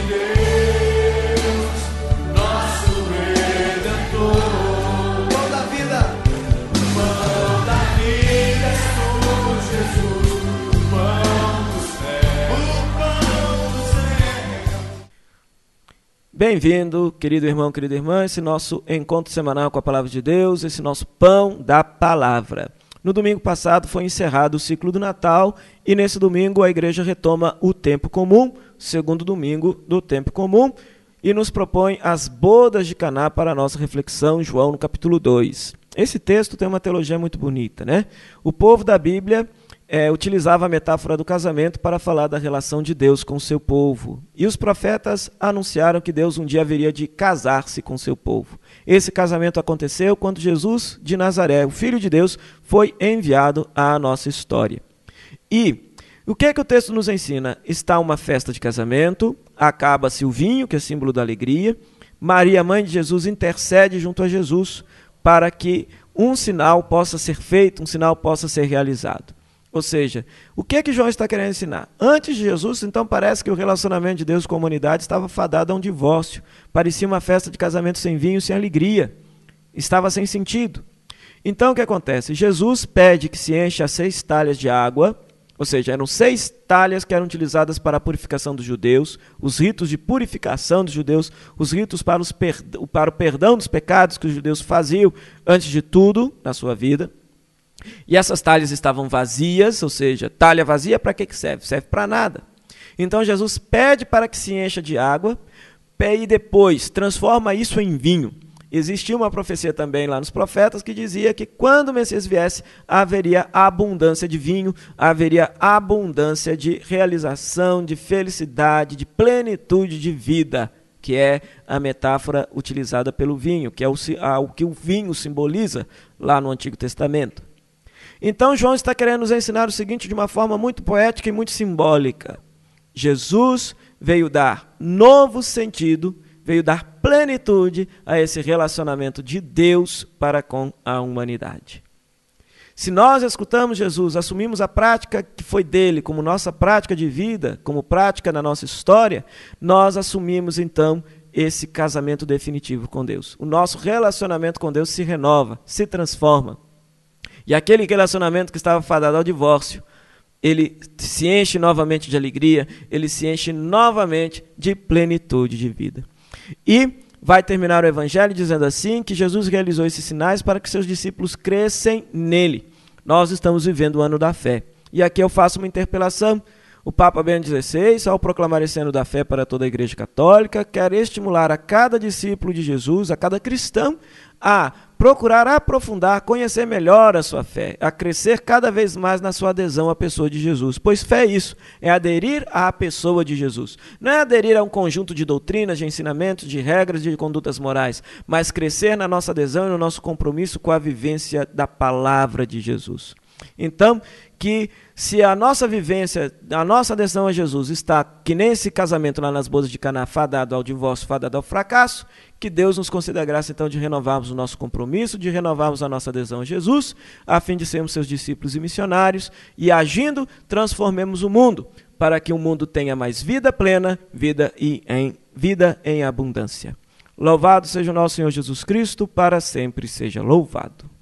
Deus, nosso Redentor. Pão da vida és tu, Jesus, o pão do céu. Bem-vindo, querido irmão, querida irmã, esse nosso encontro semanal com a Palavra de Deus, esse nosso Pão da Palavra. No domingo passado foi encerrado o ciclo do Natal e nesse domingo a igreja retoma o tempo comum, segundo domingo do tempo comum, e nos propõe as bodas de Caná para a nossa reflexão, João no capítulo 2. Esse texto tem uma teologia muito bonita, né? O povo da Bíblia utilizava a metáfora do casamento para falar da relação de Deus com o seu povo. E os profetas anunciaram que Deus um dia haveria de casar-se com o seu povo. Esse casamento aconteceu quando Jesus de Nazaré, o Filho de Deus, foi enviado à nossa história. E o que é que o texto nos ensina? Está uma festa de casamento, acaba-se o vinho, que é símbolo da alegria. Maria, mãe de Jesus, intercede junto a Jesus para que um sinal possa ser feito, um sinal possa ser realizado. Ou seja, o que é que João está querendo ensinar? Antes de Jesus, então parece que o relacionamento de Deus com a humanidade estava fadado a um divórcio. Parecia uma festa de casamento sem vinho, sem alegria. Estava sem sentido. Então o que acontece? Jesus pede que se encha 6 talhas de água, ou seja, eram 6 talhas que eram utilizadas para a purificação dos judeus, os ritos de purificação dos judeus, os ritos para o perdão dos pecados que os judeus faziam antes de tudo na sua vida. E essas talhas estavam vazias, ou seja, talha vazia para que serve? Serve para nada. Então Jesus pede para que se encha de água e depois transforma isso em vinho. Existia uma profecia também lá nos profetas que dizia que quando o Messias viesse, haveria abundância de vinho, haveria abundância de realização, de felicidade, de plenitude de vida, que é a metáfora utilizada pelo vinho, que é o que o vinho simboliza lá no Antigo Testamento. Então João está querendo nos ensinar o seguinte de uma forma muito poética e muito simbólica. Jesus veio dar novo sentido, veio dar plenitude a esse relacionamento de Deus para com a humanidade. Se nós escutamos Jesus, assumimos a prática que foi dele como nossa prática de vida, como prática na nossa história, nós assumimos então esse casamento definitivo com Deus. O nosso relacionamento com Deus se renova, se transforma. E aquele relacionamento que estava fadado ao divórcio, ele se enche novamente de alegria, ele se enche novamente de plenitude de vida. E vai terminar o evangelho dizendo assim, que Jesus realizou esses sinais para que seus discípulos crescem nele. Nós estamos vivendo o ano da fé. E aqui eu faço uma interpelação. O Papa Bento XVI, ao proclamar esse ano da fé para toda a Igreja Católica, quer estimular a cada discípulo de Jesus, a cada cristão, a procurar aprofundar, conhecer melhor a sua fé, a crescer cada vez mais na sua adesão à pessoa de Jesus. Pois fé é isso, é aderir à pessoa de Jesus. Não é aderir a um conjunto de doutrinas, de ensinamentos, de regras, de condutas morais, mas crescer na nossa adesão e no nosso compromisso com a vivência da palavra de Jesus. Então, que se a nossa vivência, a nossa adesão a Jesus está, que nem esse casamento lá nas bodas de Caná, fadado ao divórcio, fadado ao fracasso, que Deus nos conceda a graça então de renovarmos o nosso compromisso, de renovarmos a nossa adesão a Jesus, a fim de sermos seus discípulos e missionários, e agindo, transformemos o mundo, para que o mundo tenha mais vida plena, vida em abundância. Louvado seja o nosso Senhor Jesus Cristo, para sempre seja louvado.